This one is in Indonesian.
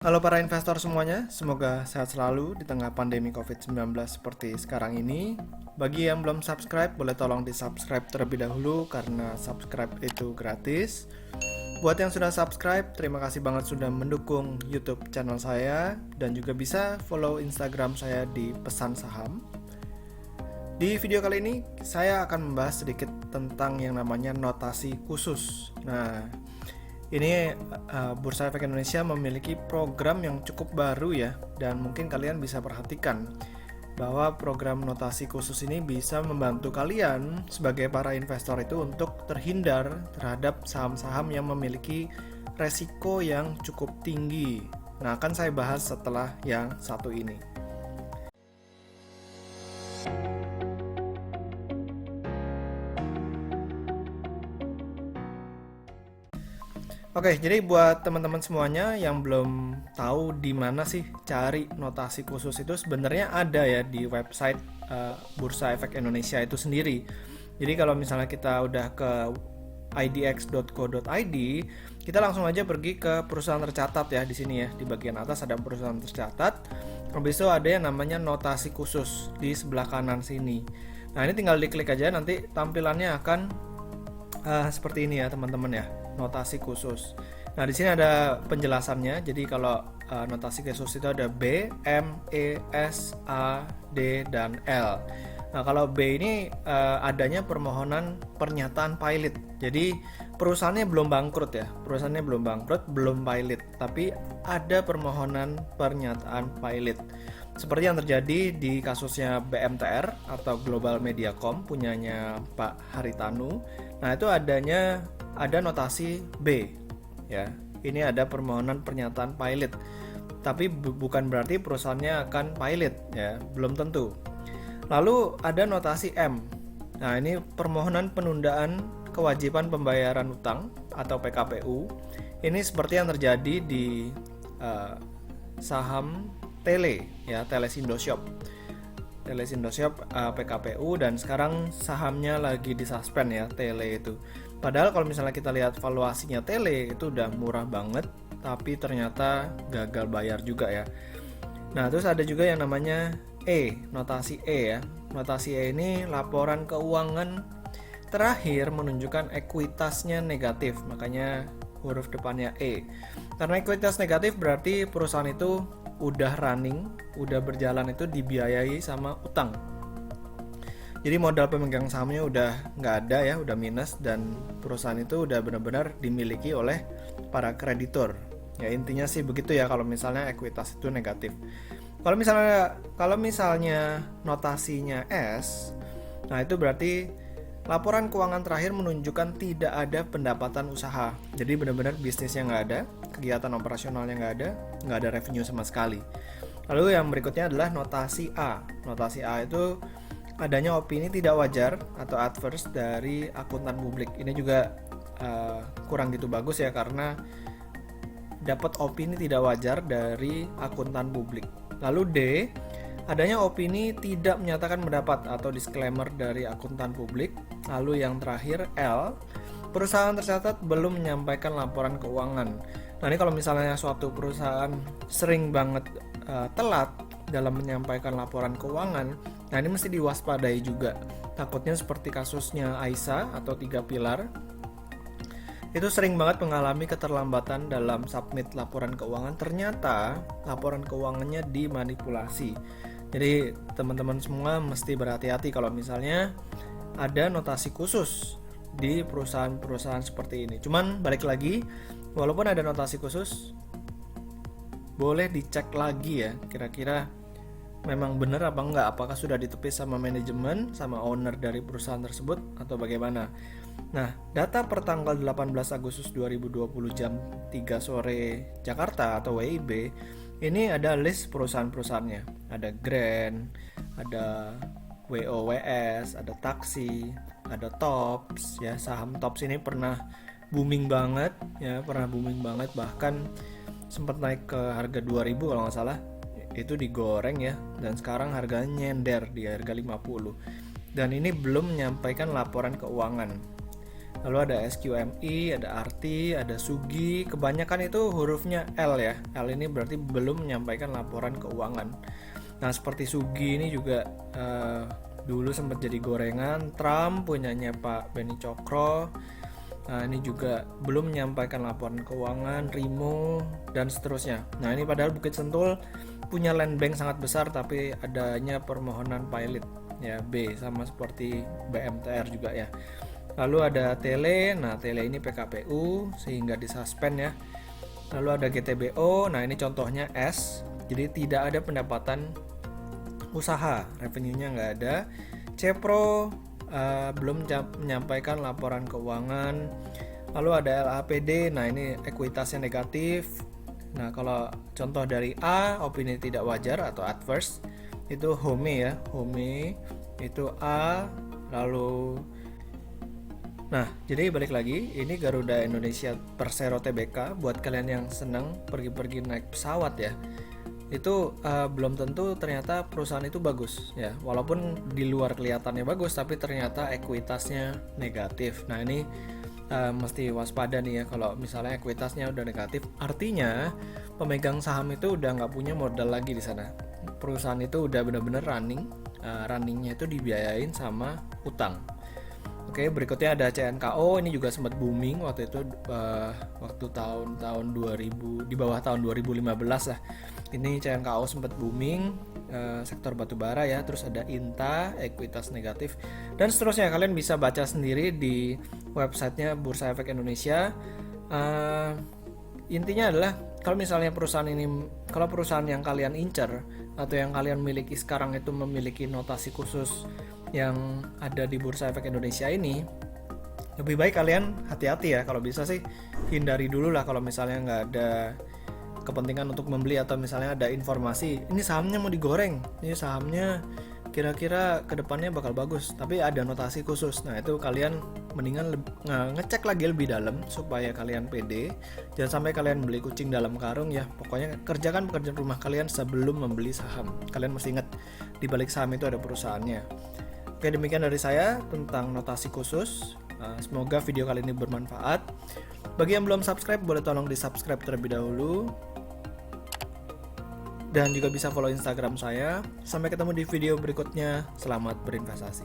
Halo para investor semuanya, semoga sehat selalu di tengah pandemi COVID-19 seperti sekarang ini. Bagi yang belum subscribe, boleh tolong di-subscribe terlebih dahulu karena subscribe itu gratis. Buat yang sudah subscribe, terima kasih banget sudah mendukung YouTube channel saya dan juga bisa follow Instagram saya di Pesan Saham. Di video kali ini, saya akan membahas sedikit tentang yang namanya notasi khusus. Nah, ini Bursa Efek Indonesia memiliki program yang cukup baru ya, dan mungkin kalian bisa perhatikan bahwa program notasi khusus ini bisa membantu kalian sebagai para investor itu untuk terhindar terhadap saham-saham yang memiliki resiko yang cukup tinggi. Nah, akan saya bahas setelah yang satu ini. Oke, jadi buat teman-teman semuanya yang belum tahu di mana sih cari notasi khusus itu sebenarnya ada ya di website Bursa Efek Indonesia itu sendiri. Jadi kalau misalnya kita udah ke idx.co.id, kita langsung aja pergi ke perusahaan tercatat ya di sini ya. Di bagian atas ada perusahaan tercatat. Habis itu ada yang namanya notasi khusus di sebelah kanan sini. Nah, ini tinggal diklik aja, nanti tampilannya akan seperti ini ya teman-teman ya, notasi khusus. Nah, di sini ada penjelasannya. Jadi kalau notasi khusus itu ada B, M, E, S, A, D, dan L. Nah, kalau B ini adanya permohonan pernyataan pilot. Jadi perusahaannya belum bangkrut ya, perusahaannya belum bangkrut, belum pilot, tapi ada permohonan pernyataan pilot. Seperti yang terjadi di kasusnya BMTR atau Global Mediacom punyanya Pak Haritanu. Nah, itu ada notasi B ya. Ini ada permohonan pernyataan pilot. Tapi bukan berarti perusahaannya akan pilot ya, belum tentu. Lalu ada notasi M. Nah, ini permohonan penundaan kewajiban pembayaran utang atau PKPU. Ini seperti yang terjadi di saham Tele ya, Telesindosiop PKPU, dan sekarang sahamnya lagi disuspend ya, Tele itu. Padahal kalau misalnya kita lihat valuasinya Tele itu udah murah banget, tapi ternyata gagal bayar juga ya. Nah, terus ada juga yang namanya E, notasi E ya. Notasi E ini laporan keuangan terakhir menunjukkan ekuitasnya negatif, makanya huruf depannya E. Karena ekuitas negatif berarti perusahaan itu udah running, udah berjalan itu dibiayai sama utang. Jadi modal pemegang sahamnya udah nggak ada ya, udah minus, dan perusahaan itu udah benar-benar dimiliki oleh para kreditor. Ya, intinya sih begitu ya kalau misalnya ekuitas itu negatif. Kalau misalnya notasinya S, nah itu berarti laporan keuangan terakhir menunjukkan tidak ada pendapatan usaha. Jadi benar-benar bisnisnya nggak ada, kegiatan operasionalnya nggak ada revenue sama sekali. Lalu yang berikutnya adalah notasi A. Notasi A itu adanya opini tidak wajar atau adverse dari akuntan publik. Ini juga kurang gitu bagus ya, karena dapat opini tidak wajar dari akuntan publik. Lalu D, adanya opini tidak menyatakan pendapat atau disclaimer dari akuntan publik. Lalu yang terakhir L, perusahaan tercatat belum menyampaikan laporan keuangan. Nah, ini kalau misalnya suatu perusahaan sering banget telat dalam menyampaikan laporan keuangan, nah ini mesti diwaspadai juga. Takutnya seperti kasusnya Aisyah atau 3 pilar, itu sering banget mengalami keterlambatan dalam submit laporan keuangan. Ternyata laporan keuangannya dimanipulasi. Jadi teman-teman semua mesti berhati-hati kalau misalnya ada notasi khusus di perusahaan-perusahaan seperti ini. Cuman balik lagi, walaupun ada notasi khusus, boleh dicek lagi ya, kira-kira memang benar apa enggak, apakah sudah ditepis sama manajemen, sama owner dari perusahaan tersebut, atau bagaimana. Nah, data per tanggal 18 Agustus 2020 jam 3 sore Jakarta atau WIB, ini ada list perusahaan-perusahaannya. Ada Grand, ada WOWS, ada Taksi, ada Tops ya. Saham Tops ini pernah booming banget ya, bahkan sempat naik ke harga 2000 kalau nggak salah. Itu digoreng ya, dan sekarang harganya nyender di harga 50. Dan ini belum menyampaikan laporan keuangan. Lalu ada SQMI, ada RT, ada SUGI. Kebanyakan itu hurufnya L ya. L ini berarti belum menyampaikan laporan keuangan. Nah, seperti SUGI ini juga dulu sempat jadi gorengan. Trump punyanya Pak Beni Cokro. Nah, ini juga belum menyampaikan laporan keuangan, Rimo, dan seterusnya. Nah, ini padahal Bukit Sentul punya land bank sangat besar, tapi adanya permohonan pilot ya B, sama seperti BMTR juga ya. Lalu ada Tele, nah Tele ini PKPU sehingga disuspend ya. Lalu ada GTBO, nah ini contohnya S, jadi tidak ada pendapatan usaha, revenue-nya nggak ada. Cepro belum menyampaikan laporan keuangan. Lalu ada LAPD, nah ini ekuitasnya negatif. Nah kalau contoh dari A, opini tidak wajar atau adverse, itu Home ya, Home itu A. Lalu nah, jadi balik lagi, ini Garuda Indonesia Persero Tbk. Buat kalian yang senang pergi-pergi naik pesawat ya, itu belum tentu ternyata perusahaan itu bagus ya. Walaupun di luar kelihatannya bagus, tapi ternyata ekuitasnya negatif. Nah ini mesti waspada nih ya, kalau misalnya ekuitasnya udah negatif, artinya pemegang saham itu udah nggak punya modal lagi di sana. Perusahaan itu udah bener-bener runningnya itu dibiayain sama utang. Oke, berikutnya ada CNKO, ini juga sempat booming waktu itu, waktu tahun 2000, di bawah tahun 2015 lah. Ini CNKO sempat booming, sektor batubara ya. Terus ada INTA, ekuitas negatif, dan seterusnya. Kalian bisa baca sendiri di websitenya Bursa Efek Indonesia. Intinya adalah kalau misalnya perusahaan ini, kalau perusahaan yang kalian incer atau yang kalian miliki sekarang itu memiliki notasi khusus yang ada di Bursa Efek Indonesia ini, lebih baik kalian hati-hati ya. Kalau bisa sih hindari dulu lah kalau misalnya nggak ada kepentingan untuk membeli, atau misalnya ada informasi ini sahamnya mau digoreng, ini sahamnya kira-kira kedepannya bakal bagus tapi ada notasi khusus. Nah itu kalian mendingan ngecek lagi lebih dalam supaya kalian pede. Jangan sampai kalian beli kucing dalam karung ya. Pokoknya kerjakan pekerjaan rumah kalian sebelum membeli saham. Kalian mesti ingat di balik saham itu ada perusahaannya. Oke, demikian dari saya tentang notasi khusus. Semoga video kali ini bermanfaat. Bagi yang belum subscribe, boleh tolong di subscribe terlebih dahulu. Dan juga bisa follow Instagram saya. Sampai ketemu di video berikutnya. Selamat berinvestasi.